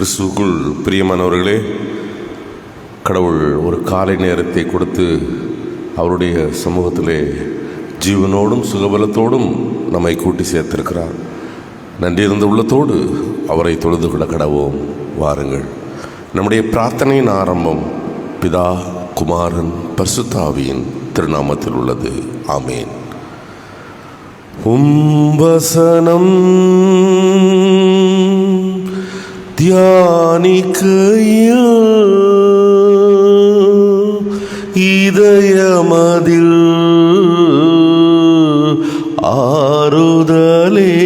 கிறிஸ்துவுக்குள் பிரியமானவர்களே, கடவுள் ஒரு காலை நேரத்தை கொடுத்து அவருடைய சமூகத்திலே ஜீவனோடும் சுகபலத்தோடும் நம்மை கூட்டி சேர்த்திருக்கிறார். நன்றியிருந்த உள்ளத்தோடு அவரை தொழுது கொள்ள கடவோம். வாருங்கள். நம்முடைய பிரார்த்தனையின் ஆரம்பம் பிதா, குமாரன், பரிசுத்த ஆவியின் திருநாமத்தில் உள்ளது. ஆமேன். வசனம் தியானிக்கையில் இதயமதில் ஆறுதலே,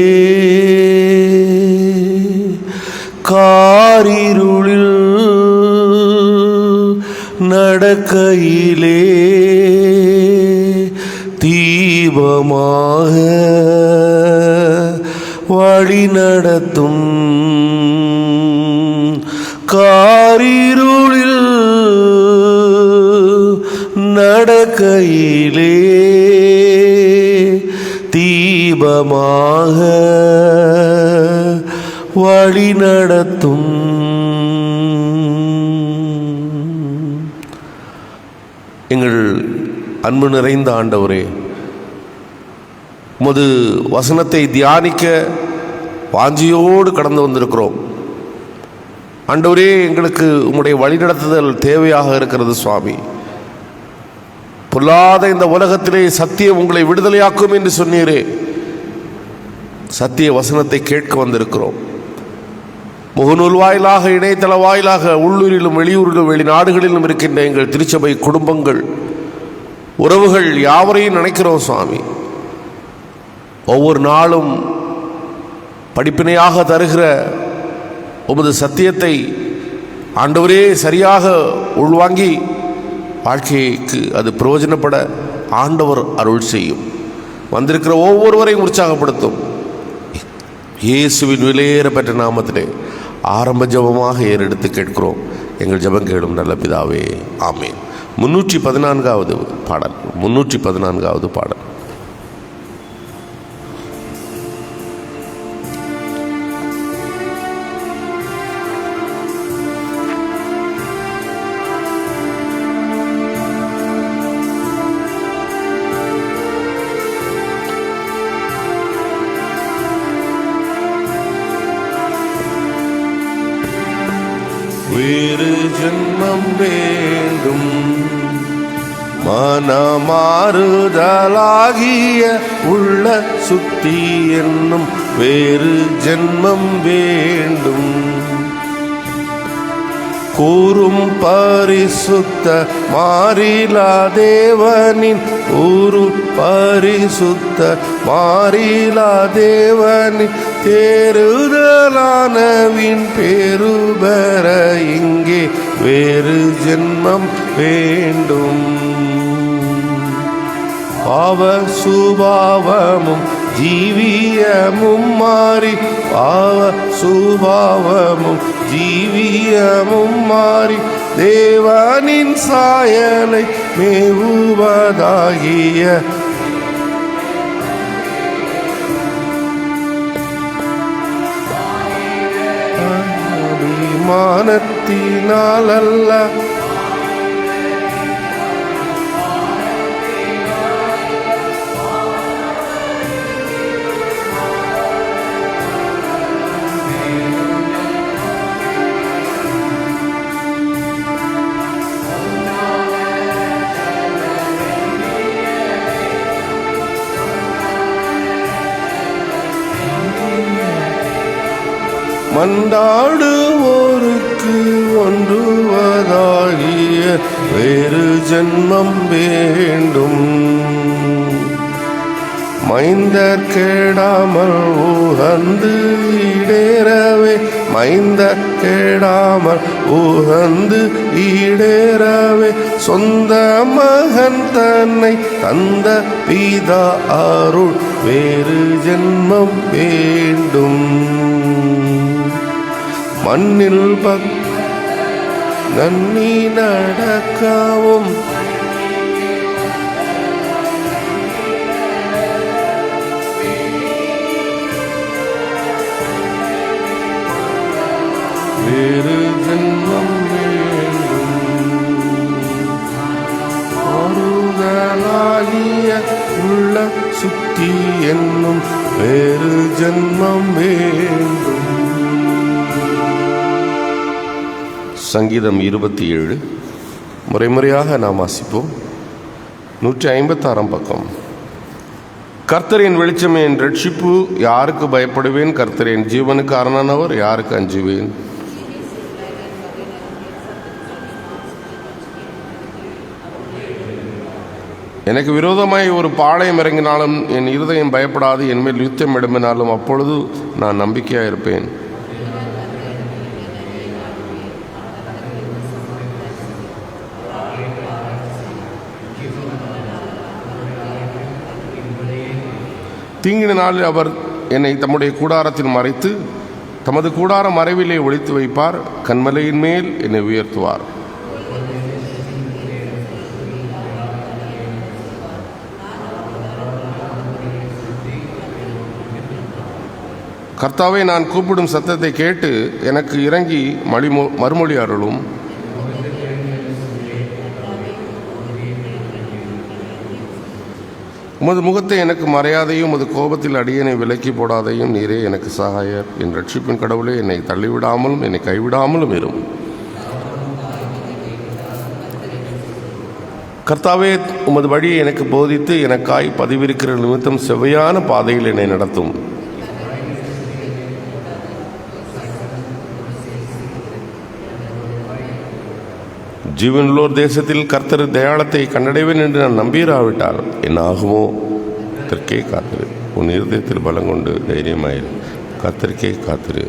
காரிருளில் நடக்கையிலே தீபமாக வழி நடத்தும், காரிருளில் நடக்கையிலே தீபமாக வழி நடத்தும். எங்கள் அன்பு நிறைந்த ஆண்டவரே, உமது வசனத்தை தியானிக்க வாஞ்சியோடு கடந்து வந்திருக்கிறோம். ஆண்டவரே, எங்களுக்கு உம்முடைய வழிநடத்துதல் தேவையாக இருக்கிறது சுவாமி. பொல்லாத இந்த உலகத்திலே சத்தியம் உங்களை விடுதலையாக்கும் என்று சொன்னீரே. சத்திய வசனத்தை கேட்க வந்திருக்கிறோம். முகநூல் வாயிலாக, இணையதள வாயிலாக, உள்ளூரிலும் வெளியூரிலும் வெளிநாடுகளிலும் இருக்கின்ற எங்கள் திருச்சபை குடும்பங்கள், உறவுகள் யாவரையும் நினைக்கிறோம் சுவாமி. ஒவ்வொரு நாளும் படிப்பினையாக தருகிற உமது சத்தியத்தை ஆண்டவரே சரியாக உள்வாங்கி வாழ்க்கைக்கு அது பிரயோஜனப்பட ஆண்டவர் அருள் செய்யும். வந்திருக்கிற ஒவ்வொருவரையும் உற்சாகப்படுத்தும். இயேசுவின் விலையேற பெற்ற நாமத்திலே ஆரம்ப ஜபமாக ஏறெடுத்து கேட்கிறோம். எங்கள் ஜபம் கேளும் நல்ல பிதாவே, ஆமேன். 314வது பாடல். 314வது பாடல். வேறு ஜென்மம் வேண்டும், மனமாறுதலாகிய உள்ள சுத்தி என்னும் வேறு ஜென்மம் வேண்டும். கூறும் பரிசுத்த மாறிலா தேவனின், கூறும் பரிசுத்த மாறிலா தேவனின் தேறுதலானவின் பெறுபெற இங்கே வேறு ஜென்மம் வேண்டும். பாவ சுபாவமும் ஜீவியமும் மாறி, பாவ சுபாவமும் ஜீவியமும் மாறி தேவனின் சாயலை மேவுவதாகிய அபிமானத்தினால் அல்ல, மண்டாடுவோருக்கு ஒன்றுவதாகிய வேறு ஜென்மம் வேண்டும். மைந்தர் கேடாமல் உகந்து ஈடேறவே, மைந்தர் கேடாமல் உகந்து ஈடேறவே சொந்த மகன் தன்னை தந்த பிதா அருள் வேறு ஜென்மம் வேண்டும். மண்ணில் நன்னி நடக்கவும், வேறு ஜென்மம் வேண்டும். ஆறுதலாகிய உள்ள சுத்தி என்னும் வேறு ஜென்மம் வேண்டும். சங்கீதம் 27 முறைமுறையாக நாம் வாசிப்போம். 156 பக்கம். கர்த்தரின் வெளிச்சமே என் ரட்சிப்பு, யாருக்கு பயப்படுவேன்? கர்த்தரின் ஜீவனுக்கு அரணானவர், யாருக்கு அஞ்சுவேன்? எனக்கு விரோதமாய் ஒரு பாளையம் இறங்கினாலும் என் இருதயம் பயப்படாது. என்மேல் யுத்தம் எழும்பினாலும் அப்பொழுது நான் நம்பிக்கையாக இருப்பேன். தீங்கின நாளில் அவர் என்னை தம்முடைய கூடாரத்தில் மறைத்து தமது கூடார மறைவிலே ஒளித்து வைப்பார். கன்மலையின் மேல் என்னை உயர்த்துவார். கர்த்தாவே, நான் கூப்பிடும் சத்தத்தை கேட்டு எனக்கு இறங்கி மறுமொழி அருளும். உமது முகத்தை எனக்கு மறையாதையும் உமது கோபத்தில் அடியனை விலக்கி போடாதையும். நீரே எனக்கு சகாயர். என் ரட்சிப்பின் கடவுளே, என்னை தள்ளிவிடாமலும் என்னை கைவிடாமலும் இரும். கர்த்தாவே, உமது வழியை எனக்கு போதித்து எனக்காய் பதிவிருக்கிற நிமித்தம் செவ்வையான பாதையில் என்னை நடத்தும். ஜீவனுள்ளோர் தேசத்தில் கர்த்தர் தயாளத்தை கண்டடைவேன் என்று நான் நம்பிராவிட்டால் என்ன ஆகுமோ? கர்த்தருக்கே காத்திரு. உன் இருதயத்தில் பலம் கொண்டு தைரியமாயிரு. கர்த்தருக்கே காத்திரு.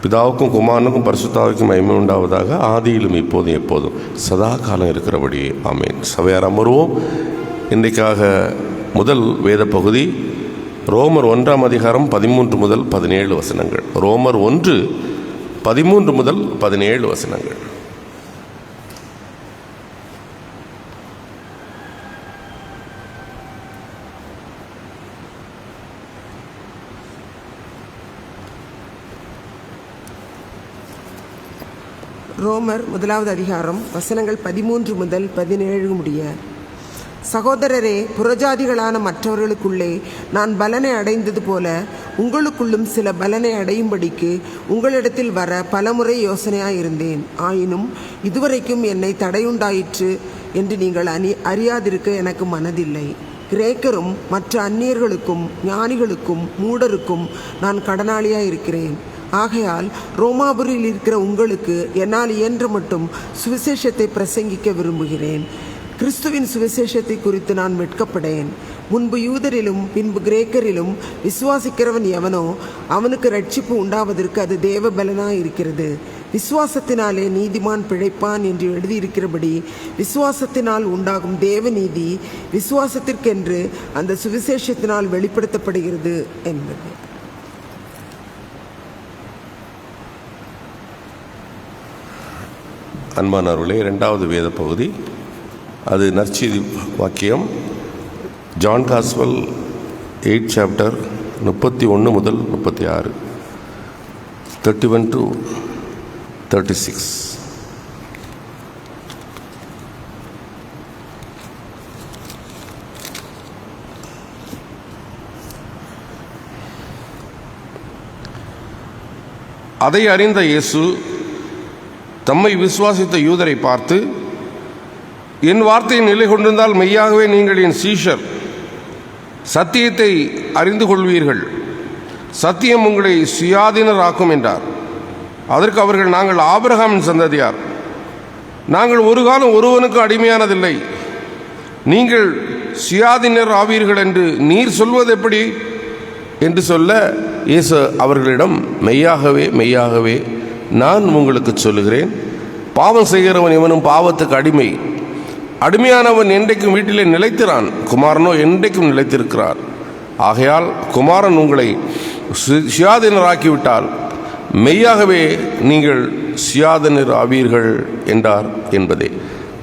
பிதாவுக்கும் குமாரனுக்கும் பரிசுத்தாவுக்கும் மகிமை உண்டாவதாக, ஆதியிலும் இப்போதும் எப்போதும் சதா காலம் இருக்கிறபடி ஆமேன். சபையார் அமர்வோம். இன்றைக்காக முதல் வேத பகுதி ரோமர் 1 அதிகாரம் 13 முதல் 17 வசனங்கள். ரோமர் 1 13 முதல் 17 வசனங்கள். ரோமர் 1 அதிகாரம் வசனங்கள் 13 முதல் 17 முடிய. சகோதரரே, புறஜாதிகளான மற்றவர்களுக்குள்ளே நான் பலனை அடைந்தது போல உங்களுக்குள்ளும் சில பலனை அடையும்படிக்கு உங்களிடத்தில் வர பலமுறை யோசனையாயிருந்தேன். ஆயினும் இதுவரைக்கும் என்னை தடையுண்டாயிற்று என்று நீங்கள் அறியாதிருக்க எனக்கு மனதில்லை. கிரேக்கரும் மற்ற அந்நியர்களுக்கும் ஞானிகளுக்கும் மூடருக்கும் நான் கடனாளியாயிருக்கிறேன். ஆகையால் ரோமாபுரியில் இருக்கிற உங்களுக்கு என்னால் இயன்ற மட்டும் சுவிசேஷத்தை பிரசங்கிக்க விரும்புகிறேன். கிறிஸ்துவின் சுவிசேஷத்தை குறித்து நான் வெட்கப்படேன். முன்பு யூதரிலும் பின்பு கிரேக்கரிலும் விசுவாசிக்கிறவன் எவனோ அவனுக்கு ரட்சிப்பு உண்டாவதற்கு அது தேவ பலனாய் இருக்கிறது. விசுவாசத்தினாலே நீதிமான் பிழைப்பான் என்று எழுதியிருக்கிறபடி விசுவாசத்தினால் உண்டாகும் தேவ நீதி விசுவாசத்திற்கென்று அந்த சுவிசேஷத்தினால் வெளிப்படுத்தப்படுகிறது என்பது. அன்பானவர்களே, 2வது வேத பகுதி அது நற்செய்தி வாக்கியம். ஜான் காஸ்வல் 8 சாப்டர் 31 முதல் 36, 31 to 36. அதை அறிந்த இயேசு தம்மை விசுவாசித்த யூதரை பார்த்து, என் வார்த்தையை நிலை கொண்டிருந்தால் மெய்யாகவே நீங்கள் என் சீஷர், சத்தியத்தை அறிந்து கொள்வீர்கள், சத்தியம் உங்களை சுயாதீனராக்கும் என்றார். அதற்கு அவர்கள், நாங்கள் ஆபிரகாமின் சந்ததியார், நாங்கள் ஒரு காலம் ஒருவனுக்கு அடிமையானதில்லை, நீங்கள் சுயாதீனர் ஆவீர்கள் என்று நீர் சொல்வது எப்படி என்று சொல்ல, இயேசு அவர்களிடம், மெய்யாகவே மெய்யாகவே நான் உங்களுக்கு சொல்லுகிறேன், பாவம் செய்கிறவன் இவனும் பாவத்துக்கு அடிமையானவன் என்றைக்கும் வீட்டிலே நிலைத்திறான், குமாரனோ என்றைக்கும் நிலைத்திருக்கிறார். ஆகையால் குமாரன் உங்களை சுயாதீனராக்கிவிட்டால் மெய்யாகவே நீங்கள் சுயாதீனர் ஆவீர்கள் என்றார் என்பதே.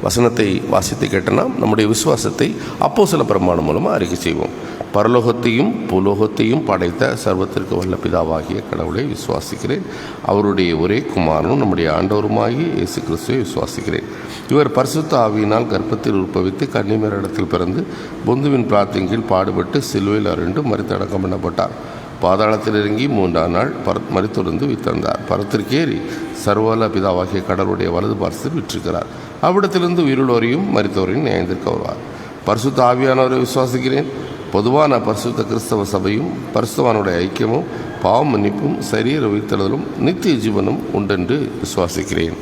வசனத்தை வாசித்து கேட்ட நாம் நம்முடைய விசுவாசத்தை அப்போஸ்தல பிரமாணம் மூலமாக அறிக்கை செய்வோம். பரலோகத்தையும் பூலோகத்தையும் படைத்த சர்வத்திற்கு வல்ல பிதாவாகிய கடவுளை விசுவாசிக்கிறேன். அவருடைய ஒரே குமாரனும் நம்முடைய ஆண்டவருமாகிய இயேசு கிறிஸ்துவை விசுவாசிக்கிறேன். இவர் பரிசுத்த ஆவியினால் கர்ப்பத்தில் உற்பவித்து கன்னிமரிடத்தில் பிறந்து பொந்துவின் பிரார்த்தனையின் கீழ் பாடுபட்டு சிலுவையில் அருண்டு மரித்தடக்கம் பண்ணப்பட்டார். பாதாளத்தில் இறங்கி 3ஆம் நாள் மரித்தொழுந்து உயிர்த்தெழுந்தார். பரத்திற்கேறி சர்வவல்ல பிதாவாகிய கடவுளுடைய வலது பார்சத்தில் விற்றிருக்கிறார். அவ்விடத்திலிருந்து உயிருள்ளோரையும் மரித்தோரையும் நியாயத்திற்கு வருவார். பரிசுத்த ஆவியானவரை விசுவாசிக்கிறேன். பொதுவான பரிசுத்த கிறிஸ்தவ சபையும் பரிசுத்தவானுடைய ஐக்கியமும் பாவம் மன்னிப்பும் சரீர உயிர்த்தெழுதலும் நித்திய ஜீவனும் உண்டென்று விசுவாசிக்கிறேன்.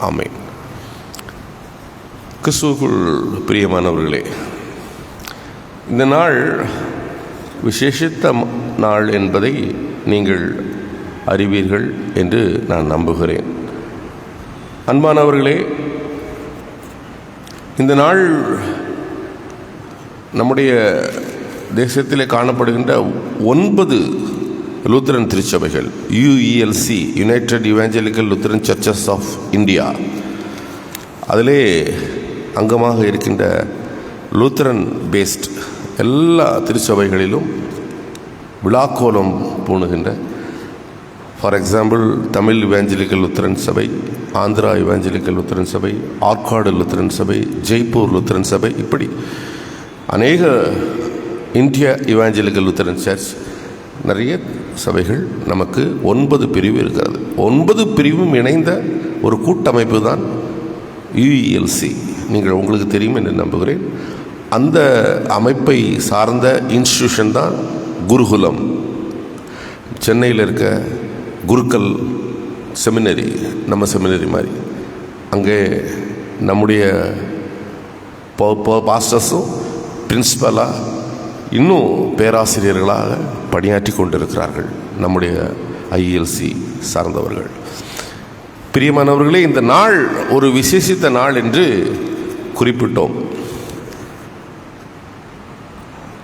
ஆமென். கிறிஸ்துவுக்குள் பிரியமானவர்களே, இந்த நாள் விசேஷித்த நாள் என்பதை நீங்கள் அறிவீர்கள் என்று நான் நம்புகிறேன். அன்பானவர்களே, இந்த நாள் நம்முடைய தேசத்திலே காணப்படுகின்ற 9 லூத்தரன் திருச்சபைகள், UELC, United Evangelical Lutheran Churches of India, அதிலே அங்கமாக இருக்கின்ற லூத்தரன் பேஸ்ட் எல்லா திருச்சபைகளிலும் விழாக்கோலம் பூணுகின்ற, for example Tamil Evangelical Lutheran சபை, ஆந்திரா இவாஞ்சலிக்கல் லுத்தரன் சபை, ஆற்காடு லுத்தரன் சபை, ஜெய்ப்பூர் லுத்தரன் சபை, இப்படி அநேக இந்தியா இவாஞ்சலிக்கல் லுத்தரன் சர்ச், நிறைய சபைகள், நமக்கு 9 பிரிவு இருக்கிறது. 9 பிரிவும் இணைந்த ஒரு கூட்டமைப்பு தான் UELC. நீங்கள் உங்களுக்கு தெரியும் என்று நம்புகிறேன். அந்த அமைப்பை சார்ந்த இன்ஸ்டிடியூஷன் தான் குருகுலம். சென்னையில் இருக்க குருக்கள் செமினரி, நம்ம செமினரி மாதிரி, அங்கே நம்முடைய பாஸ்டர்ஸும் பிரின்சிபலாக இன்னும் பேராசிரியர்களாக பணியாற்றி கொண்டிருக்கிறார்கள் நம்முடைய IELC சார்ந்தவர்கள். பிரியமானவர்களே, இந்த நாள் ஒரு விசேஷித்த நாள் என்று குறிப்பிட்டோம்.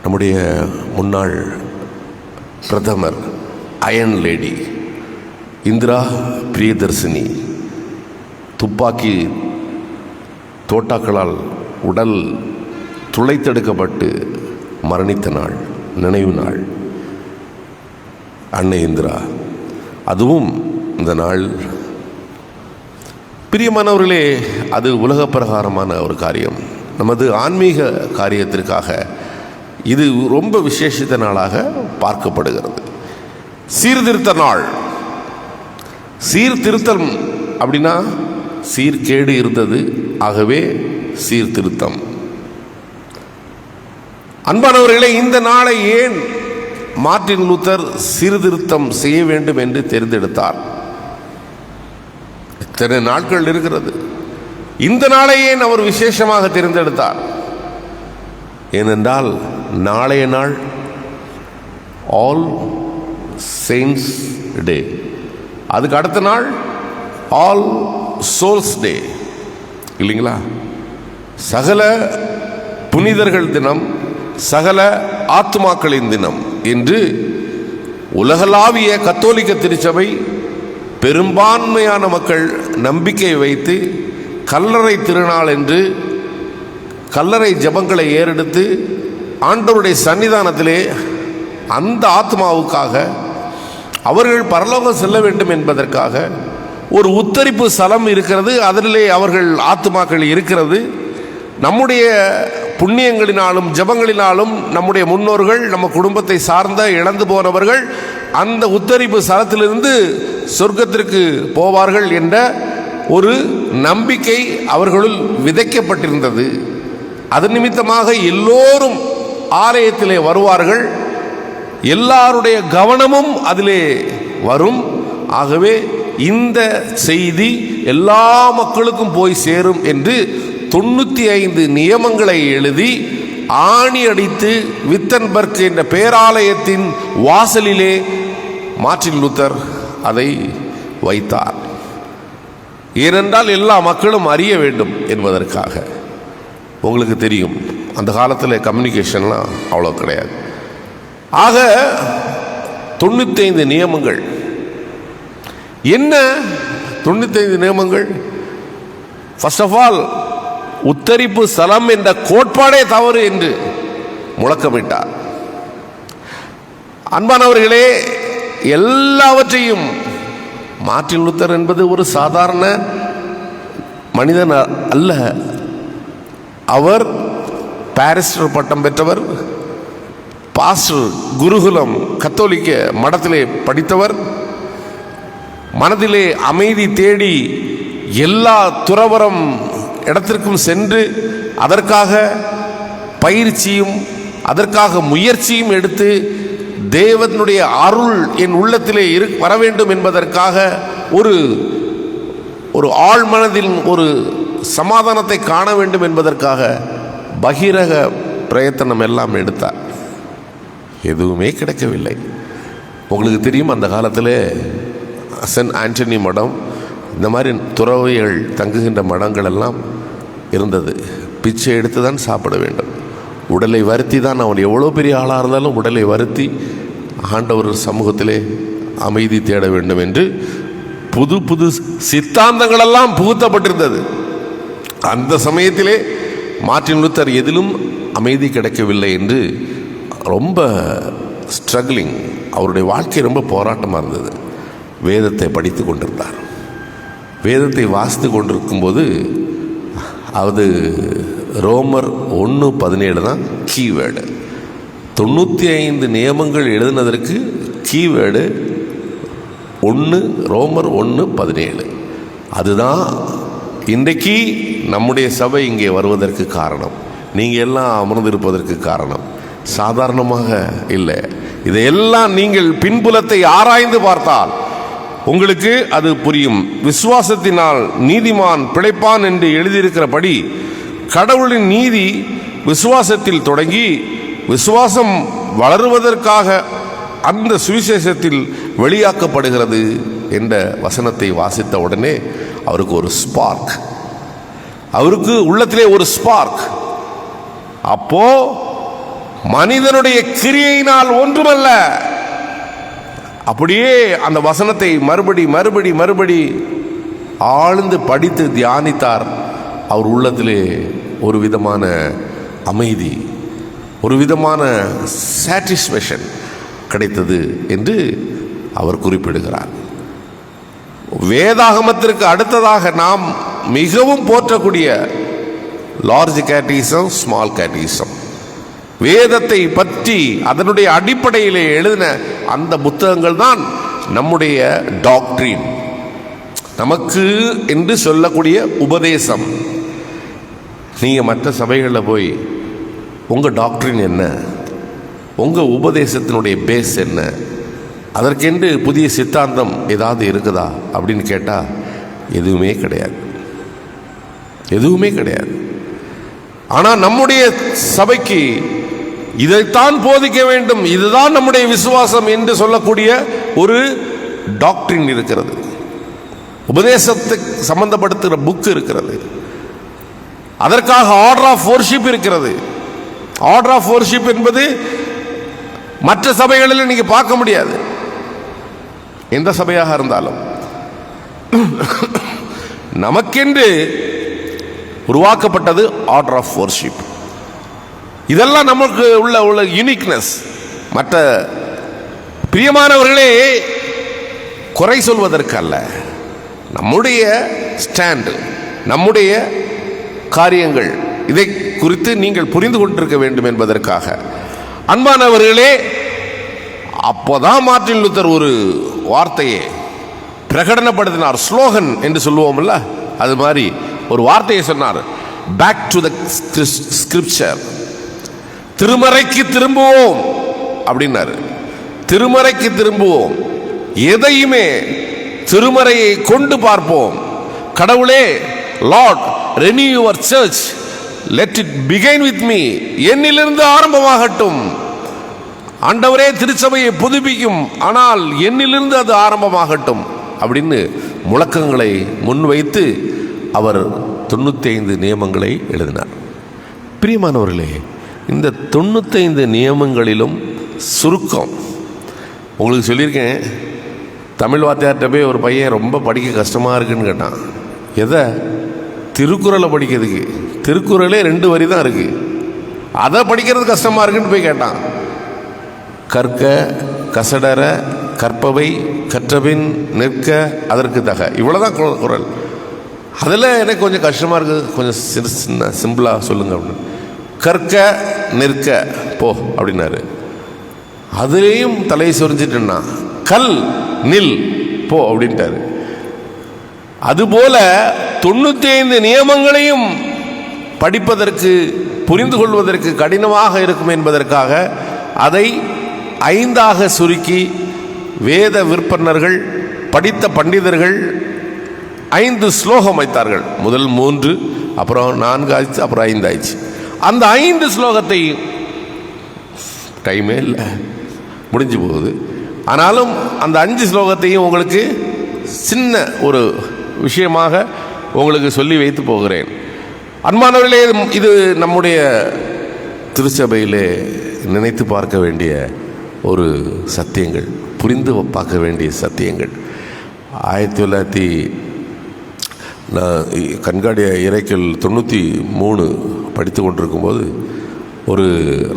நம்முடைய முன்னாள் பிரதமர் அயன் லேடி இந்திரா பிரியதர்சினி துப்பாக்கி தோட்டாக்களால் உடல் துளைத்தெடுக்கப்பட்டு மரணித்த நாள், நினைவு நாள். அன்னை இந்திரா, அதுவும் இந்த நாள். பிரியமானவர்களே, அது உலக பிரகாரமான ஒரு காரியம். நமது ஆன்மீக காரியத்திற்காக இது ரொம்ப விசேஷித்த நாளாக பார்க்கப்படுகிறது. சீர்திருத்த நாள். சீர்திருத்தம் அப்படின்னா சீர்கேடு இருந்தது, ஆகவே சீர்திருத்தம். அன்பானவர்களே, இந்த நாளை ஏன் மார்ட்டின் லூத்தர் சீர்திருத்தம் செய்ய வேண்டும் என்று தெரிந்தெடுத்தார்? இத்தனை நாட்கள் இருக்கிறது, இந்த நாளை ஏன் அவர் விசேஷமாக தெரிந்தெடுத்தார்? ஏனென்றால் நாளைய நாள் ஆல் செயின்ட்ஸ் டே, அதுக்கு அடுத்த நாள் ஆல் சோல்ஸ் டே, இல்லைங்களா? சகல புனிதர்கள் தினம், சகல ஆத்மாக்களின் தினம் என்று உலகளாவிய கத்தோலிக்க திருச்சபை பெரும்பான்மையான மக்கள் நம்பிக்கை வைத்து கல்லறை திருநாள் என்று கல்லறை ஜபங்களை ஏறெடுத்து ஆண்டவருடைய சன்னிதானத்திலே அந்த ஆத்மாவுக்காக அவர்கள் பரலோகம் செல்ல வேண்டும் என்பதற்காக ஒரு உத்தரிப்பு ஸ்தலம் இருக்கிறது. அதிலே அவர்கள் ஆத்மாக்கள் இருக்கிறது. நம்முடைய புண்ணியங்களினாலும் ஜபங்களினாலும் நம்முடைய முன்னோர்கள், நம்ம குடும்பத்தை சார்ந்த இழந்து போனவர்கள் அந்த உத்தரிப்பு ஸ்தலத்திலிருந்து சொர்க்கத்திற்கு போவார்கள் என்ற ஒரு நம்பிக்கை அவர்களுள் விதைக்கப்பட்டிருந்தது. அதன் நிமித்தமாக எல்லோரும் ஆலயத்திலே வருவார்கள், எல்லாருடைய கவனமும் அதிலே வரும். ஆகவே இந்த செய்தி எல்லா மக்களுக்கும் போய் சேரும் என்று 95 நியமங்களை எழுதி ஆணி அடித்து வித்தன்பர்க் என்ற பேராலயத்தின் வாசலிலே மார்ட்டின் லூத்தர் அதை வைத்தார். ஏனென்றால் எல்லா மக்களும் அறிய வேண்டும் என்பதற்காக. உங்களுக்கு தெரியும், அந்த காலத்தில் கம்யூனிகேஷன்லாம் அவ்வளோ கிடையாது. ஆக 95 நியமங்கள். என்ன 95 நியமங்கள்? ஃபர்ஸ்ட் ஆஃப் ஆல், உத்தரிப்பு ஸ்தலம் என்ற கோட்பாடே தவறு என்று முழக்கமிட்டார். அன்பானவர்களே, எல்லாவற்றையும் மார்ட்டின் லூத்தர் என்பது ஒரு சாதாரண மனிதன் அல்ல. அவர் பாரிஸ்டர் பட்டம் பெற்றவர், பாஸ்டர், குருகுலம் கத்தோலிக்க மடத்திலே படித்தவர், மனதிலே அமைதி தேடி எல்லா துறவரம் இடத்திற்கும் சென்று அதற்காக பயிற்சியும் அதற்காக முயற்சியும் எடுத்து தேவனுடைய அருள் என் உள்ளத்திலே வர வேண்டும் என்பதற்காக ஒரு ஆழ் மனதில் ஒரு சமாதானத்தை காண வேண்டும் என்பதற்காக பகிரக பிரயத்தனம் எல்லாம் எடுத்தார். எதுவுமே கிடைக்கவில்லை. உங்களுக்கு தெரியும், அந்த காலத்தில் சென்ட் ஆண்டனி மடம், இந்த மாதிரி துறவிகள் தங்குகின்ற மடங்கள் எல்லாம் இருந்தது. பிச்சை எடுத்து தான் சாப்பிட வேண்டும். உடலை வருத்தி தான், அவன் எவ்வளோ பெரிய ஆளாக இருந்தாலும் உடலை வருத்தி ஆண்டவர் சமூகத்திலே அமைதி தேட வேண்டும் என்று புது புது சித்தாந்தங்களெல்லாம் புகுத்தப்பட்டிருந்தது. அந்த சமயத்திலே மார்ட்டின் லூத்தர் எதிலும் அமைதி கிடைக்கவில்லை என்று ரொம்ப ஸ்ட்ரகிளிங், அவருடைய வாழ்க்கை ரொம்ப போராட்டமாக இருந்தது. வேதத்தை படித்து கொண்டிருந்தார். வேதத்தை வாசித்து கொண்டிருக்கும்போது அது ரோமர் 1:17 தான் கீவேர்டு. 95 நியமங்கள் எழுதினதற்கு கீவேர்டு 1, ரோமர் 1:17. அதுதான் இன்றைக்கு நம்முடைய சபை இங்கே வருவதற்கு காரணம், நீங்கள் எல்லாம் அமர்ந்திருப்பதற்கு காரணம். சாதாரணமாக இல்லை. இதையெல்லாம் நீங்கள் பின்புலத்தை ஆராய்ந்து பார்த்தால் உங்களுக்கு அது புரியும். விசுவாசத்தினால் நீதிமான் பிழைப்பான் என்று எழுதியிருக்கிறபடி கடவுளின் நீதி விசுவாசத்தில் தொடங்கி விசுவாசம் வளருவதற்காக அந்த சுவிசேஷத்தில் வெளியாக்கப்படுகிறது என்ற வசனத்தை வாசித்த உடனே அவருக்கு ஒரு ஸ்பார்க், அவருக்கு உள்ளத்திலே ஒரு ஸ்பார்க். அப்போ மனிதனுடைய கிரியையினால் ஒன்றுமல்ல. அப்படியே அந்த வசனத்தை மறுபடி ஆழ்ந்து படித்து தியானித்தார். அவர் உள்ளத்திலே ஒரு விதமான அமைதி, ஒரு விதமான சாட்டிஸ்ஃபேக்ஷன் கிடைத்தது என்று அவர் குறிப்பிடுகிறார். வேதாகமத்திற்கு அடுத்ததாக நாம் மிகவும் போற்றக்கூடிய லார்ஜ் கேட்டிசம், ஸ்மால் கேட்டிசம், வேதத்தை பற்றி அதனுடைய அடிப்படையிலே எழுதின அந்த புத்தகங்கள் தான் நம்முடைய டாக்ட்ரின், நமக்கு என்று சொல்லக்கூடிய உபதேசம். நீங்கள் மற்ற சபைகளில் போய் உங்கள் டாக்ட்ரின் என்ன, உங்கள் உபதேசத்தினுடைய பேஸ் என்ன, அதற்கென்று புதிய சித்தாந்தம் ஏதாவது இருக்குதா அப்படின்னு கேட்டால் எதுவுமே கிடையாது, எதுவுமே கிடையாது. ஆனால் நம்முடைய சபைக்கு இதைத்தான் போதிக்க வேண்டும், இதுதான் நம்முடைய விசுவாசம் என்று சொல்லக்கூடிய ஒரு டாக்ட்ரின் இருக்கிறது. உபதேசத்துக்கு சம்பந்தப்படுத்துகிற புக் இருக்கிறது. அதற்காக ஆர்டர் ஆஃப் வொர்ஷிப் இருக்கிறது. ஆர்டர் ஆஃப் வொர்ஷிப் என்பது மற்ற சபைகளில் நீங்க பார்க்க முடியாது, எந்த சபையாக இருந்தாலும். நமக்கென்று உருவாக்கப்பட்டது ஆர்டர் ஆஃப் வொர்ஷிப். இதெல்லாம் நமக்கு உள்ள யூனிக்னஸ். மற்ற பிரியமானவர்களே, குறை சொல்வதற்கு அல்ல, நம்முடைய ஸ்டாண்டு, நம்முடைய காரியங்கள், இதை குறித்து நீங்கள் புரிந்து கொண்டிருக்க வேண்டும் என்பதற்காக. அன்பானவர்களே, அப்போதான் மார்ட்டின் லூத்தர் ஒரு வார்த்தையை பிரகடனப்படுத்தினார். ஸ்லோகன் என்று சொல்லுவோம்ல, அது மாதிரி ஒரு வார்த்தையை சொன்னார். பேக் டு த ஸ்கிரிப்சர், திருமறைக்கு திரும்புவோம் அப்படின்னாரு. திருமறைக்கு திரும்புவோம், எதையுமே திருமறையை கொண்டு பார்ப்போம். கடவுளே, Lord renew your church, let it begin with me, என்னிலிருந்து ஆரம்பமாகட்டும். ஆண்டவரே, திருச்சபையை புதுப்பிக்கும், ஆனால் என்னிலிருந்து அது ஆரம்பமாகட்டும் அப்படின்னு முழக்கங்களை முன்வைத்து அவர் 95 நியமங்களை எழுதினார். பிரியமானவர்களே, இந்த 95 நியமங்களிலும் சுருக்கம் உங்களுக்கு சொல்லியிருக்கேன். தமிழ் வாத்தியார்கிட்ட போய் ஒரு பையன் ரொம்ப படிக்க கஷ்டமாக இருக்குன்னு கேட்டான். எதை? திருக்குறளை படிக்கிறதுக்கு. திருக்குறளே 2 வரி தான் இருக்கு, அதை படிக்கிறது கஷ்டமாக இருக்குன்னு போய் கேட்டான். கற்க கசடர கற்பவை கற்றபின் நிற்க அதற்கு தக. இவ்வளோதான் குறள். அதில் எனக்கு கொஞ்சம் கஷ்டமாக இருக்குது, கொஞ்சம் சின்ன சிம்பிளாக சொல்லுங்க அப்படின்னு. கற்க நிற்க போ அப்படின்னாரு. அதுலேயும் தலையை சொரிஞ்சிட்டுன்னா கல் நில் போ அப்படின்ட்டாரு. அதுபோல 95 நியமங்களையும் படிப்பதற்கு புரிந்து கொள்வதற்கு கடினமாக இருக்கும் என்பதற்காக அதை 5ஆக சுருக்கி வேத விற்பனர்கள் படித்த பண்டிதர்கள் 5 ஸ்லோகம் வைத்தார்கள். முதல் 3, அப்புறம் 4 ஆயிடுச்சு, அப்புறம் 5 ஆயிடுச்சு. அந்த 5 ஸ்லோகத்தை டைமே இல்லை, முடிஞ்சு போகுது. ஆனாலும் அந்த 5 ஸ்லோகத்தையும் உங்களுக்கு சின்ன ஒரு விஷயமாக உங்களுக்கு சொல்லி வைத்து போகிறேன். அன்பானவர்களே, இது நம்முடைய திருச்சபையிலே நினைத்து பார்க்க வேண்டிய ஒரு சத்தியங்கள், புரிந்து பார்க்க வேண்டிய சத்தியங்கள். 1900 நான் கண்காடிய இறைக்கல் 93 படித்து கொண்டிருக்கும்போது ஒரு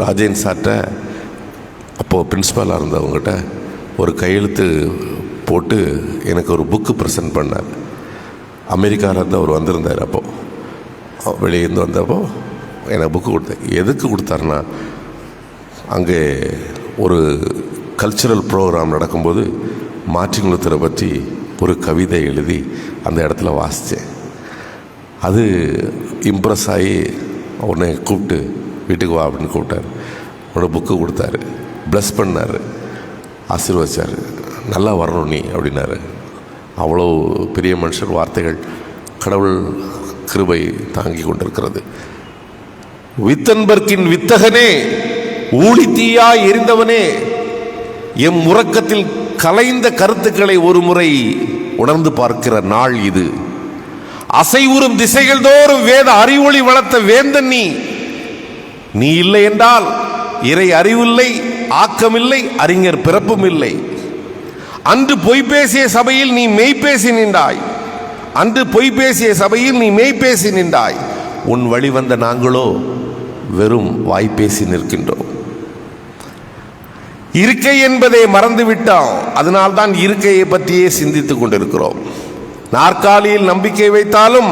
ராஜேன் சார்ட்ட, அப்போது பிரின்ஸ்பலாக இருந்தவங்ககிட்ட ஒரு கையெழுத்து போட்டு எனக்கு ஒரு புக்கு ப்ரெசென்ட் பண்ணார். அமெரிக்காவிலேருந்து அவர் வந்திருந்தார். அப்போது வெளியேருந்து வந்தப்போ எனக்கு புக்கு கொடுத்தார். எதுக்கு கொடுத்தாருன்னா, அங்கே ஒரு கல்ச்சுரல் ப்ரோக்ராம் நடக்கும்போது மார்ட்டின் லூத்தரை பற்றி ஒரு கவிதை எழுதி அந்த இடத்துல வாசித்தேன். அது இம்ப்ரெஸ் ஆகி உடனே கூப்பிட்டு வீட்டுக்கு வா அப்படின்னு கூப்பிட்டார். உடனே புக்கு கொடுத்தாரு, ப்ளஸ் பண்ணார், ஆசீர்வதிச்சார். நல்லா வரணும் நீ அப்படின்னாரு. அவ்வளோ பெரிய மனுஷர் வார்த்தைகள், கடவுள் கிருபை தாங்கி கொண்டிருக்கிறது. வித்தன்பர்க்கின் வித்தகனே, ஊழித்தீயா எரிந்தவனே, எம் உறக்கத்தில் கலைந்த கருத்துக்களை ஒரு முறை உணர்ந்து பார்க்கிற நாள் இது. அசைவுறும் திசைகள் தோறும் வேத அறிவொளி வளர்த்த வேந்தன் நீ இல்லை என்றால் இறை அறிவில்லை, ஆக்கமில்லை, அறிஞர் பிறப்பும் இல்லை. அன்று பொய் பேசிய சபையில் நீ மெய்பேசி நின்றாய். அன்று பொய் பேசிய சபையில் நீ மெய்பேசி நின்றாய். உன் வழி வந்த நாங்களோ வெறும் வாய்ப்பேசி நிற்கின்றோம். இருக்கை என்பதை மறந்துவிட்டோம். அதனால்தான் இருக்கையை பற்றியே சிந்தித்துக் கொண்டிருக்கிறோம். நாற்காலியில் நம்பிக்கை வைத்தாலும்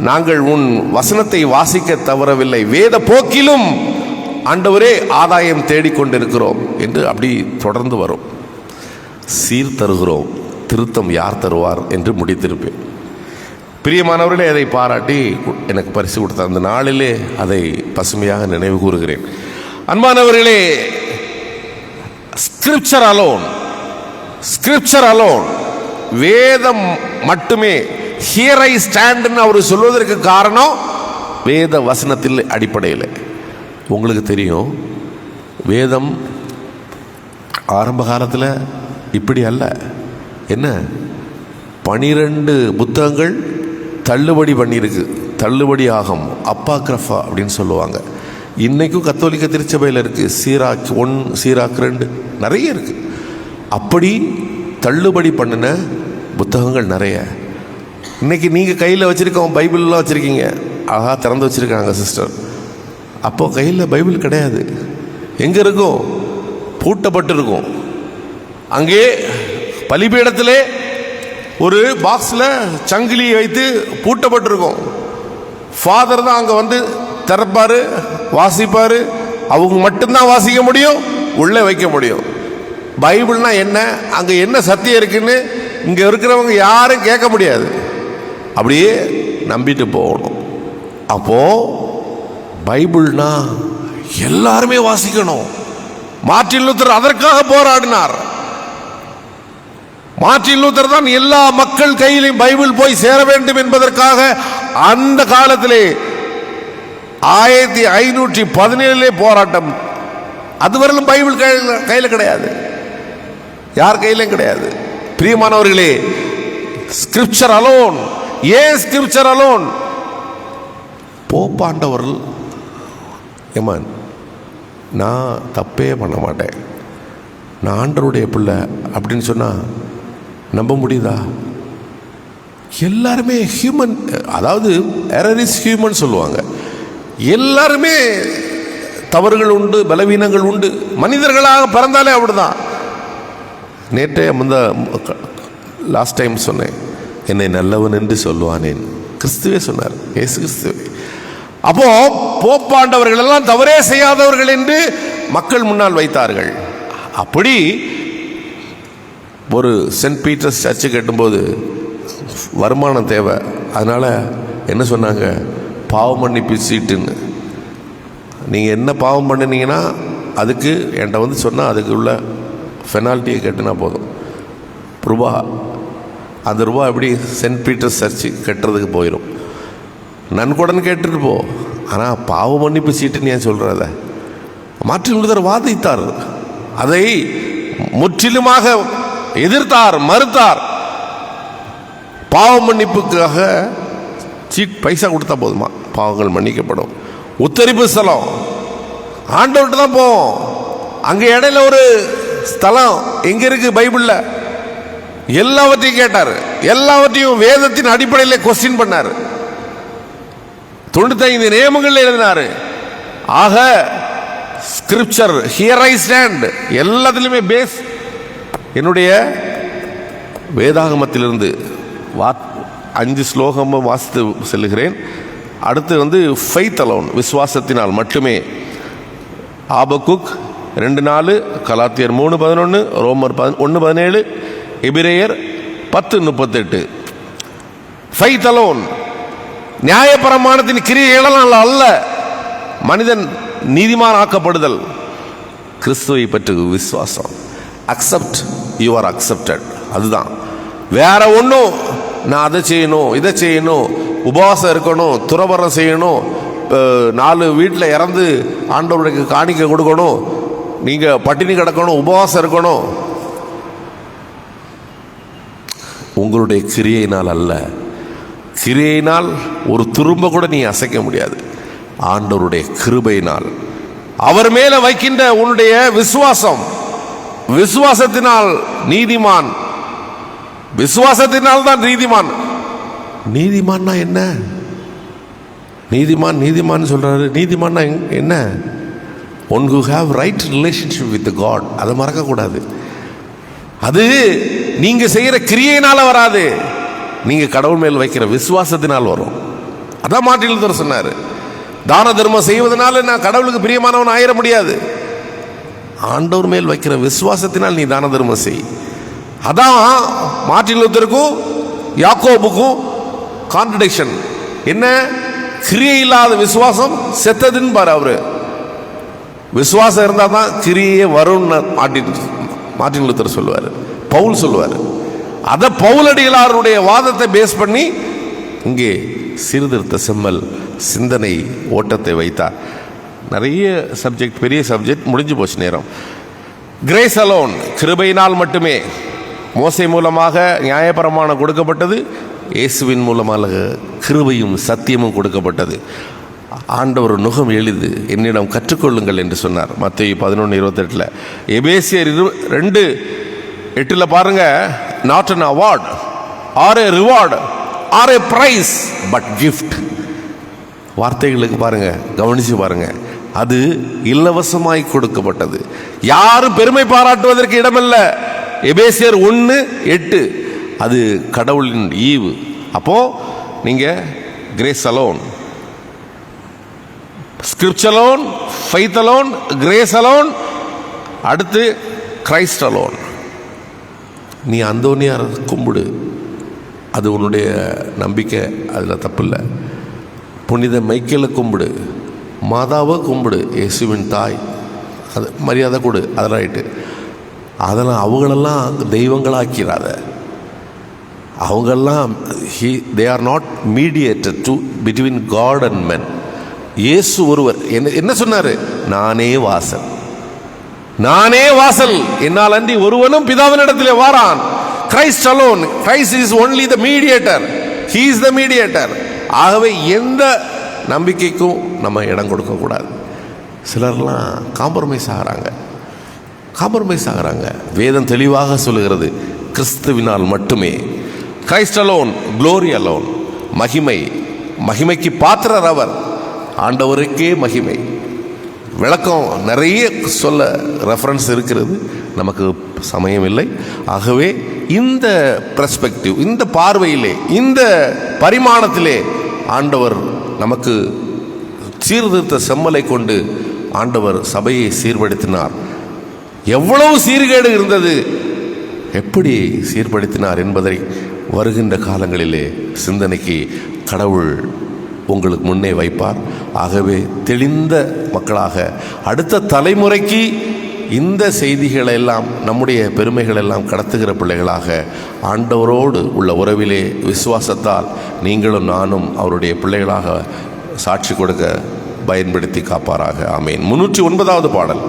நாங்கள் உன் வசனத்தை வாசிக்க தவறவில்லை. வேத போக்கிலும் ஆண்டவரே ஆதாயம் தேடிக்கொண்டிருக்கிறோம் என்று அப்படி தொடர்ந்து வரும். சீர் தருகிறோம், திருத்தம் யார் தருவார் என்று முடித்திருப்பேன். பிரியமானவர்களே, அதை பாராட்டி எனக்கு பரிசு கொடுத்த அந்த நாளிலே அதை பசுமையாக நினைவு கூறுகிறேன். அன்பானவர்களே, ஸ்கிரிப்சர் அலோன், வேதம் மட்டுமே, ஹியர் ஐ ஸ்டாண்ட்னு அவர் சொல்வதற்கு காரணம் வேத வசனத்தில் அடிப்படையில். உங்களுக்கு தெரியும், வேதம் ஆரம்ப காலத்தில் இப்படி அல்ல. என்ன, 12 புத்தகங்கள் தள்ளுபடி பண்ணியிருக்கு. தள்ளுபடி ஆகும், அப்பாக்ரஃபா அப்படின்னு சொல்லுவாங்க. இன்றைக்கும் கத்தோலிக்க திருச்சபையில் இருக்குது. சீராக் 1, சீராக் 2 நிறைய இருக்குது. அப்படி தள்ளுபடி பண்ணின புத்தகங்கள் நிறைய. இன்றைக்கி நீங்கள் கையில் வச்சுருக்கோம், பைபிள்லாம் வச்சுருக்கீங்க, அழகாக திறந்து வச்சுருக்காங்க சிஸ்டர். அப்போது கையில் பைபிள் கிடையாது. எங்கே இருக்கும்? பூட்டப்பட்டு இருக்கும். அங்கே பலிபீடத்திலே ஒரு பாக்ஸில் சங்கிலி வைத்து பூட்டப்பட்டிருக்கும். ஃபாதர் தான் அங்கே வந்து திறப்பார், வாசிப்பார். அவங்க மட்டும்தான் வாசிக்க முடியும், உள்ளே வைக்க முடியும். பைபிள்னா என்ன, அங்கே என்ன சத்தியம் இருக்குன்னு இங்கே இருக்கிறவங்க யாரும் கேட்க முடியாது. அப்படியே நம்பிட்டு போகணும். அப்போது பைபிள்னா எல்லாருமே வாசிக்கணும். மார்ட்டின் லூத்தர் அதற்காக போராடினார். மார்ட்டின் லூத்தர் தான் எல்லா மக்கள் கையிலும் பைபிள் போய் சேர வேண்டும் என்பதற்காக அந்த காலத்திலே 1517 போராட்டம். அதுவரையிலும் பைபிள் கையில் கிடையாது, யார் கையிலும் கிடையாது. பிரியமானவர்களே, ஸ்கிரிப்சர் அலோன். ஏன் ஸ்கிரிப்சர் அலோன்? போப்பாண்டவர்கள், ஏமான் நான் தப்பே பண்ண மாட்டேன், நான் ஆண்டவருடைய பிள்ளை அப்படின்னு சொன்னால் நம்ப முடியுதா? எல்லாருமே ஹியூமன், அதாவது எரர் இஸ் ஹியூமன் சொல்லுவாங்க. எல்லாருமே தவறுகள் உண்டு, பலவீனங்கள் உண்டு. மனிதர்களாக பிறந்தாலே அப்படிதான். நேற்றே லாஸ்ட் டைம் சொன்னேன், என்னை நல்லவன் என்று சொல்லுவானேன். கிறிஸ்துவே சொன்னார், இயேசு கிறிஸ்துவே. அப்போ போப்பாண்டவர்கள் எல்லாம் தவறே செய்யாதவர்கள் என்று மக்கள் முன்னால் வைத்தார்கள். அப்படி ஒரு சென்ட் பீட்டர்ஸ் சர்ச்சு கட்டும்போது வருமானம் தேவை. அதனால் என்ன சொன்னாங்க, பாவ மன்னிப்பு சீட்டுன்னு. நீங்கள் என்ன பாவம் பண்ணினீங்கன்னா அதுக்கு என்கிட்ட வந்து சொன்னால் அதுக்கு உள்ள பெனால்ட்டியை கட்டினா போதும். ரூபா, அந்த ரூபா எப்படி சென்ட் பீட்டர்ஸ் சர்ச்சு கட்டுறதுக்கு போயிடும். நன்கொடன் கேட்டுட்டு போ, ஆனால் பாவ மன்னிப்பு சீட்டுன்னு ஏன் சொல்கிறத? மார்ட்டின் லூதர் வாதித்தார், அதை முற்றிலுமாக எதிர்த்தார், மறுத்தார். பாவ மன்னிப்புக்காக சீட் பைசா கொடுத்தா போதுமா, பாவங்கள் மன்னிக்கப்படும். உத்தரிப்பு ஸ்தலம் ஆண்டவர்கிட்ட தான் போவோம். அங்கே இடையில ஒரு ஸ்தலம் எங்க இருக்கு பைபிள்ல? எல்லாவற்றையும் கேட்டார், எல்லாவற்றையும் வேதத்தின் அடிப்படையில் கொஸ்டின் பண்ணார். 95 நியமங்கள் எழுதினார். ஆக ஸ்கிரிப்சர் ஹியர் ஐ ஸ்டாண்ட், எல்லாத்திலுமே பேஸ் என்னுடைய வேதாகமத்திலிருந்து 5 ஸ்லோகமும் வாசித்து செல்லுகிறேன். அடுத்து ஃபெய்த் அலோன், விசுவாசத்தினால் மட்டுமே. ஆபக்குக் 2:4, கலாத்தியர் 3:11, ரோமர் 1:17, எபிரேயர் 10:38. ஃபெய்த் அலோன், நியாயப்பிரமாணத்தின் கிரியைகளால் அல்ல மனிதன் நீதிமான் ஆக்கப்படுதல், கிறிஸ்துவை பற்றி விசுவாசம். Accept, you are accepted. அதுதான். வேற ஒன்றும் நான் அதை செய்யணும், இதை செய்யணும், உபவாசம் இருக்கணும், துறவரம் செய்யணும், 4 வீட்டில் இறந்து ஆண்டவருக்கு காணிக்க கொடுக்கணும், நீங்கள் பட்டினி கிடக்கணும், உபவாசம் இருக்கணும், உங்களுடைய கிரியையினால் அல்ல. கிரியையினால் ஒரு துரும்ப கூட நீ அசைக்க முடியாது. ஆண்டவருடைய கிருபையினால், அவர் மேலே வைக்கின்ற உன்னுடைய விசுவாசம், விசுவாசத்தினால் நீதிமான். விசுவாசத்தினால் தான் நீதிமான். நீதிமான்னா என்ன? நீதிமான் நீதிமான் சொல்றாரு. நீதிமான்னா என்ன? One who have right relationship with God. அதை மறக்கக்கூடாது. அது நீங்க செய்யற கிரியையினால வராது, நீங்க கடவுள் மேல் வைக்கிற விசுவாசத்தினால் வரும். அதான் மார்ட்டின் லூதர் சொன்னாரு, தான தர்மம் செய்வதனால நான் கடவுளுக்கு பிரியமானவன் ஆயிட முடியாது. ஆண்டவர் மேல் வைக்கிற விசுவாசத்தினால் நீ தான தர்மம் செய். அதான் மார்ட்டின் லூதருக்கும் யாக்கோபுக்கும் கான்ட்ரடிக்ஷன். என்ன? கிரியை இல்லாத விசுவாசம் செத்ததுன்னு பாரு. அவரு விசுவாசம் இருந்தால் தான் கிரியே வரும்னு மார்ட்டின் லூதர் சொல்லுவார், பவுல் சொல்லுவார். அதை பவுலடிகளாருடைய வாதத்தை பேஸ் பண்ணி இங்கே சீர்திருத்த செம்மல் சிந்தனை ஓட்டத்தை வைத்தார். நிறைய சப்ஜெக்ட், பெரிய சப்ஜெக்ட், முடிஞ்சு போச்சு நேரம். கிரேஸ் அலோன், கிருபையினால் மட்டுமே. மோசே மூலமாக நியாயப்பிரமாணம் கொடுக்கப்பட்டது, இயேசுவின் மூலமாக கிருபையும் சத்தியமும் கொடுக்கப்பட்டது. ஆண்டவர் நுகம் எளிது, என்னிடம் கற்றுக்கொள்ளுங்கள் என்று சொன்னார் மத்தேயு 11:28. எபேசியர் 2:8 பாருங்க, not an award or a reward or a prize but gift. வார்த்தைகளுக்கு பாருங்க, கவனிச்சு பாருங்க. அது இலவசமாய் கொடுக்கப்பட்டது, யாரும் பெருமை பாராட்டுவதற்கு இடமல்ல. எபேசியர் 1:8, அது கடவுளின் ஈவு. அப்போ நீங்க grace alone, scripture alone, faith alone, grace alone, அடுத்து கிரைஸ்ட் அலோன். நீ அந்தோனியார் கும்பிடு, அது உன்னுடைய நம்பிக்கை, அதில் தப்பு இல்லை. புனித மைக்கேலை கும்பிடு, மாதாவை கும்பிடு, இயேசுவின் தாய், அது மரியாதை கொடு, அதெல்லாம் ரைட்டு. அதெல்லாம் அவங்களெல்லாம் தெய்வங்களாக்கிறாத. அவங்கெல்லாம் they are not mediator to between God and men. Yesu ஒருவர். என்ன சொன்னார்? நானே வாசல், நானே வாசல், என்னால் அன்றி ஒருவனும் பிதாவினிடத்திலே வாரான். Christ alone, Christ is only the mediator, he is the mediator. ஆகவே எந்த நம்பிக்கைக்கும் நம்ம இடம் கொடுக்கக்கூடாது. சிலர்லாம் காம்ப்ரமைஸ் ஆகிறாங்க. வேதம் தெளிவாக சொல்லுகிறது, கிறிஸ்துவினால் மட்டுமே. கிரைஸ்ட் அலோன், க்ளோரி அலோன், மகிமைக்கு பாத்திரர் அவர், ஆண்டவருக்கே மகிமை. விளக்கம் நிறைய சொல்ல ரெஃபரன்ஸ் இருக்கிறது, நமக்கு சமயம் இல்லை. ஆகவே இந்த பெர்ஸ்பெக்டிவ், இந்த பார்வையிலே, இந்த பரிமாணத்திலே ஆண்டவர் நமக்கு சீர்திருத்த செம்மலை கொண்டு ஆண்டவர் சபையை சீர்படுத்தினார். எவ்வளவு சீர்கேடு இருந்தது, எப்படி சீர்படுத்தினார் என்பதை வருகின்ற காலங்களிலே சிந்தனைக்கு கடவுள் உங்களுக்கு முன்னே வைப்பார். ஆகவே தெளிந்த மக்களாக அடுத்த தலைமுறைக்கு இந்த செய்திகளை எல்லாம், நம்முடைய பெருமைகள் எல்லாம் கடத்துகிற பிள்ளைகளாக ஆண்டவரோடு உள்ள உறவிலே விசுவாசத்தால் நீங்களும் நானும் அவருடைய பிள்ளைகளாக சாட்சி கொடுக்க பயன்படுத்தி காப்பாராக. ஆமேன். 309வது பாடல்.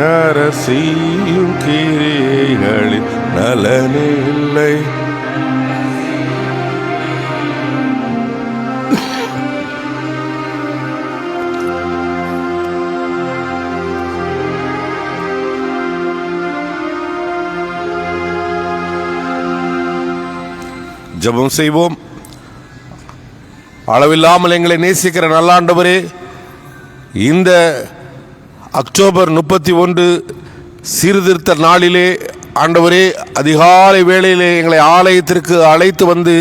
நரசியும் கிரியைகளில் நலனே இல்லை. ஜெபம் செய்வோம். அளவில்லாமல் எங்களை நேசிக்கிற நல்ல ஆண்டவரே, இந்த அக்டோபர் 31 சீர்திருத்த நாளிலே ஆண்டவரே, அதிகாலை வேளையிலே எங்களை ஆலயத்திற்கு அழைத்து வந்து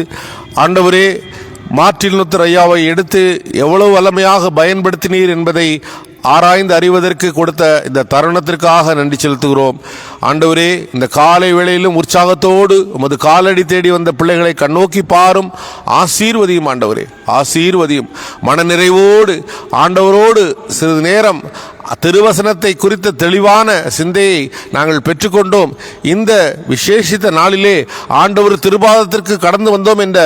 ஆண்டவரே மார்ட்டின் லூத்தர் ஐயாவை எடுத்து எவ்வளவு வல்லமையாக பயன்படுத்தினீர் என்பதை ஆராய்ந்து அறிவதற்கு கொடுத்த இந்த தருணத்திற்காக நன்றி செலுத்துகிறோம். ஆண்டவரே, இந்த காலை வேளையிலும் உற்சாகத்தோடு உமது காலடி தேடி வந்த பிள்ளைகளை கண்ணோக்கி பாரும், ஆசீர்வதியும். ஆண்டவரே ஆசீர்வதியும். மனநிறைவோடு ஆண்டவரோடு சிறிது நேரம் திருவசனத்தை குறித்த தெளிவான சிந்தையை நாங்கள் பெற்றுக்கொண்டோம். இந்த விசேஷித்த நாளிலே ஆண்டவர் திருபாதத்திற்கு கடந்து வந்தோம் என்ற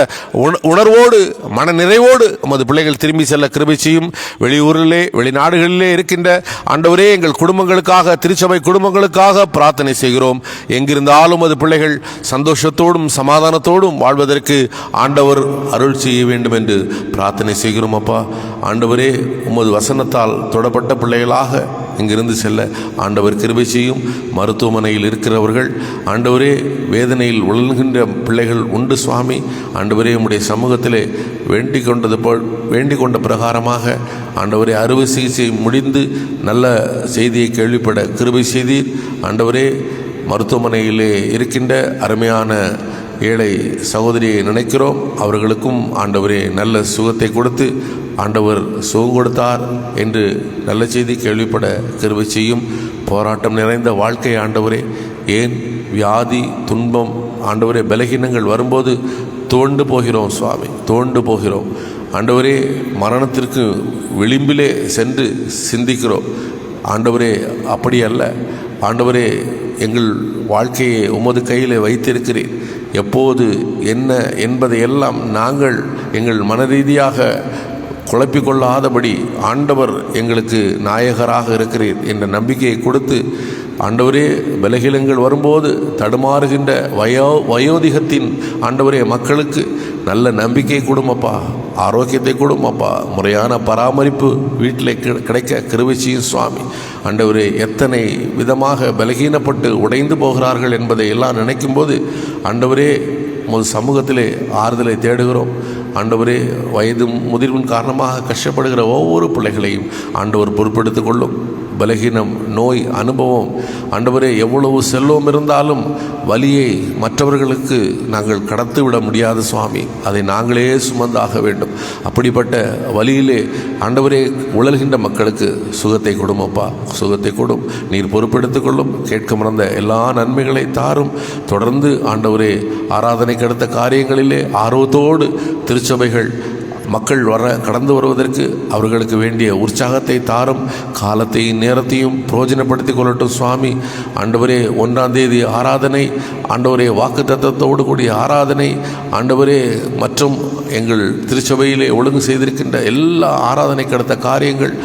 உணர்வோடு மன நிறைவோடு உமது பிள்ளைகள் திரும்பி செல்ல கிருபை செய்யும். வெளியூரிலே வெளிநாடுகளிலே இருக்கின்ற ஆண்டவரே, எங்கள் குடும்பங்களுக்காக, திருச்சபை குடும்பங்களுக்காக பிரார்த்தனை செய்கிறோம். எங்கிருந்தாலும் அது பிள்ளைகள் சந்தோஷத்தோடும் சமாதானத்தோடும் வாழ்வதற்கு ஆண்டவர் அருள் செய்ய வேண்டும் என்று பிரார்த்தனை செய்கிறோம். அப்பா ஆண்டவரே, உமது வசனத்தால் தொடப்பட்ட பிள்ளைகளாக இங்கிருந்து செல்ல ஆண்டவர் கிருபை செய்யும். மருத்துவமனையில் இருக்கிறவர்கள் ஆண்டவரே, வேதனையில் உழல்கின்ற பிள்ளைகள் உண்டு சுவாமி. ஆண்டவரே, உம்முடைய சமூகத்திலே வேண்டிக் கொண்ட பிரகாரமாக ஆண்டவரே அறுவை சிகிச்சை முடிந்து நல்ல செய்தியை கேள்விப்பட கிருபை செய்தீர். ஆண்டவரே, மருத்துவமனையிலே இருக்கின்ற அருமையான ஏழை சகோதரியை நினைக்கிறோம். அவர்களுக்கும் ஆண்டவரே நல்ல சுகத்தை கொடுத்து ஆண்டவர் சுகம் கொடுத்தார் என்று நல்ல செய்தி கேள்விப்பட கிருபை செய்யும். போராட்டம் நிறைந்த வாழ்க்கை ஆண்டவரே, ஏன் வியாதி துன்பம் ஆண்டவரே பலகீனங்கள் வரும்போது தோண்டு போகிறோம் சுவாமி, தோண்டு போகிறோம் ஆண்டவரே. மரணத்திற்கு விளிம்பிலே சென்று சிந்திக்கிறோம் ஆண்டவரே. அப்படி அல்ல ஆண்டவரே, எங்கள் வாழ்க்கையை உமது கையில் வைத்திருக்கிறேன். எப்போது என்ன என்பதையெல்லாம் நாங்கள் எங்கள் மனரீதியாக குழப்பிக்கொள்ளாதபடி ஆண்டவர் எங்களுக்கு நாயகராக இருக்கிறீர் என்ற நம்பிக்கையை கொடுத்து ஆண்டவரே, பலகீனங்கள் வரும்போது தடுமாறுகின்ற வயோதிகத்தின் ஆண்டவரே மக்களுக்கு நல்ல நம்பிக்கை கொடுமப்பா, ஆரோக்கியத்தை கொடுமப்பா, முறையான பராமரிப்பு வீட்டில் கிடைக்க கிருபை செய்யும் சுவாமி. ஆண்டவரே, எத்தனை விதமாக பலகீனப்பட்டு உடைந்து போகிறார்கள் என்பதை எல்லாம் நினைக்கும்போது ஆண்டவரே, உமது சமூகத்திலே ஆறுதலை தேடுகிறோம். ஆண்டவரே வயது முதிர்வின் காரணமாக கஷ்டப்படுகிற ஒவ்வொரு பிள்ளைகளையும் ஆண்டவர் பொறுப்பெடுத்துக் கொள்ளும். பலகீனம், நோய் அனுபவம், ஆண்டவரே எவ்வளவு செல்வம் இருந்தாலும் வலியை மற்றவர்களுக்கு நாங்கள் கடத்து விட முடியாது சுவாமி, அதை நாங்களே சுமந்தாக வேண்டும். அப்படிப்பட்ட வலியிலே ஆண்டவரே உழல்கின்ற மக்களுக்கு சுகத்தை கொடுமப்பா, சுகத்தை கொடும். நீர் பொறுப்பெடுத்துக் கொள்ளும். கேட்க மறந்த எல்லா நன்மைகளை தாரும். தொடர்ந்து ஆண்டவரே ஆராதனைக்கு அடுத்த காரியங்களிலே ஆர்வத்தோடு திருச்சபைகள் மக்கள் கடந்து வருவதற்கு அவர்களுக்கு வேண்டிய உற்சாகத்தை தாரும். காலத்தையும் நேரத்தையும் பிரயோஜனப்படுத்தி கொள்ளட்டும் சுவாமி. ஆண்டவரே 1ஆம் தேதி ஆராதனை, ஆண்டவரே வாக்குத்தத்தத்தோடு கூடிய ஆராதனை, ஆண்டவரே மற்றும் எங்கள் திருச்சபையிலே ஒழுங்கு செய்திருக்கின்ற எல்லா ஆராதனைக்கு அடுத்த காரியங்கள்,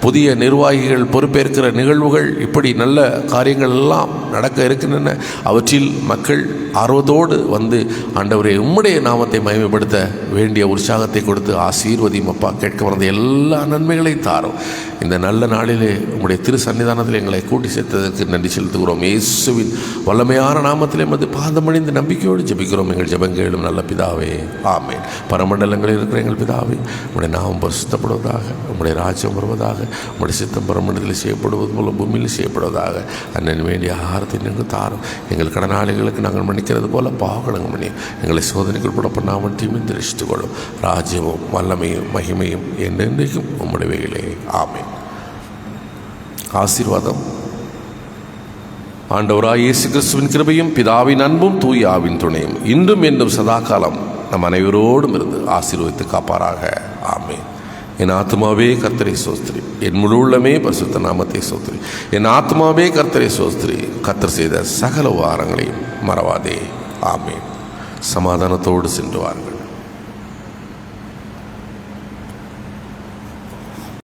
புதிய நிர்வாகிகள் பொறுப்பேற்கிற நிகழ்வுகள், இப்படி நல்ல காரியங்கள் எல்லாம் நடக்க இருக்கின்றன. அவற்றில் மக்கள் ஆர்வத்தோடு வந்து ஆண்டவரே உம்முடைய நாமத்தை மகிமைப்படுத்த வேண்டிய உற்சாகத்தை கொடுத்து ஆசீர்வதியும் அப்பா. கேட்க வந்த எல்லா நன்மைகளையும் தாரும். இந்த நல்ல நாளிலே உம்முடைய திரு சன்னிதானத்தில் எங்களை கூட்டி சேர்த்ததற்கு நன்றி செலுத்துகிறோம். இயேசுவின் வல்லமையான நாமத்திலே பாதமணிந்து நம்பிக்கையோடு ஜெபிக்கிறோம் எங்கள் ஜெபங்களும் நல்ல பிதாவே, ஆமேன். பரமண்டலங்களில் இருக்கிற எங்கள் பிதாவே, உம்முடைய நாமம் பரிசுத்தப்படுவதாக, உம்முடைய ராஜ்யம் வருவதாக, உம்முடைய சித்தம் பரமண்டலத்தில் செய்யப்படுவது போல பூமியில் செய்யப்படுவதாக. அண்ணன் வேண்டிய ஆகாரத்தை எங்களுக்கு தாரும். எங்கள் கடனாளிகளுக்கு நாங்கள் மன்னிக்கிறது போல பாவங்கள் மணி எங்களை சோதனைக்குள் கூட பண்ணாமல் தீமையும் தெரிவித்துக் கொள்ளும். ராஜ்யமும் வல்லமையும் மகிமையும் என்றென்றைக்கும் உம்முடைய வேலை, ஆமேன். ஆசீர்வாதம். ஆண்டவராய் இயேசு கிறிஸ்துவின் கிருபையும் பிதாவின் அன்பும் தூய ஆவின் துணையும் இன்றும் என்றும் சதாகாலம் நம் அனைவரோடும் இருந்து ஆசீர்வதித்து காப்பாராக, ஆமேன். என் ஆத்மாவே கர்த்தரை சோஸ்திரி, என் முழு உள்ளமே பரிசுத்த நாமத்தை சோஸ்திரி. என் ஆத்மாவே கர்த்தரை சோஸ்திரி, கர்த்தர் செய்த சகல உபகாரங்களையும் மறவாதே, ஆமேன். சமாதானத்தோடு சென்று வாருங்கள்.